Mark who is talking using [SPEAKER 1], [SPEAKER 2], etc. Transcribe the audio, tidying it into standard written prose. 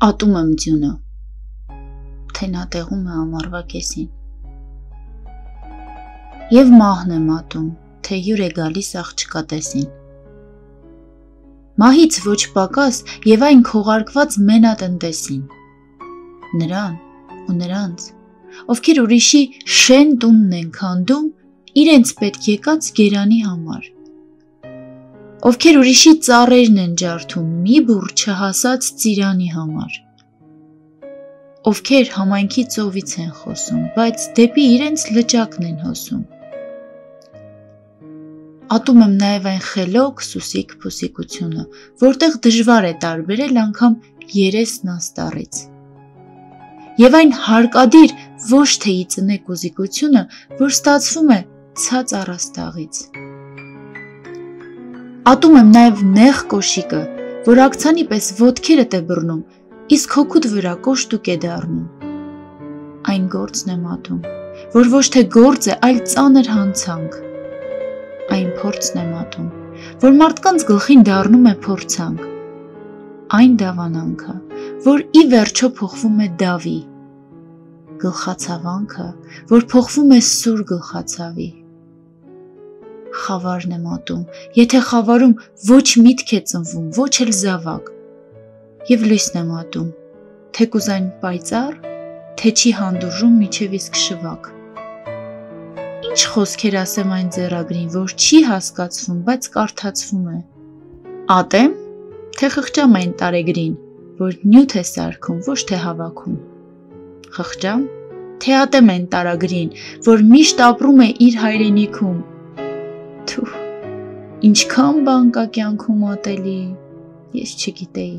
[SPEAKER 1] Ատում եմ ձյունը, թե նա տեղում է ամառվա կեսին, և մահն եմ ատում, թե հյուր է գալիս աղջկա տեսին, մահից ոչ պակաս և այն քողարկված մենատնտեսին, նրան ու նրանց, ովքեր ուրիշի շեն տունն են քանդում իրենց պետք եկած գերանի համար, ովքեր ուրիշի ծառերն են ջարդում մի բուռ չհասած ծիրանի համար, ովքեր համայնքի ծովից են խոսում, բայց դեպի իրենց լճակն են հոսում, ատում եմ նաև այն խելոք սուսիկ-փուսիկությունը, որտեղ դժվար է տարբերել անգամ երեսն աստառից, և այն հարկադիր ոչ թե ի ծնե կուզիկությունը, որ ստացվում է ցած առաստաղից, ատում եմ նաև նեղ կոշիկը, որ աքցանի պես ոտքերդ է բռնում, իսկ հոգուդ վրա կոշտուկ է դառնում, այն գործն եմ ատում, որ ոչ թե գործ է, այլ ծանր հանցանք, այն փորձն եմ ատում, որ մարդկանց գլխին դառնում է փորձանք, այն դավանանքը, որ ի վերջո փոխվում է դավի, գլխացավանքը, որ փոխվում է սուր գլխացավի, խավարն եմ ատում, եթե խավարում ոչ միտք է ծնվում, ոչ էլ զավակ, և լույսն եմ ատում, թեկուզ այն պայծառ, թե չի հանդուրժում մինչև իսկ շվակ, ինչ խոսքեր ասեմ այն ձեռագրին, որ չի հասկացվում, բայց կարդացվում է, ատեմ, թե խղճամ այն տարեգրին, որ նյութ է սարքում, ոչ թե հավաքում, խղճամ, թե ատեմ այն տարագրին, որ միշտ ապրում է իր հայրենիքում, ինչքան բան կա կյանքում ատելի, ես չգիտեի,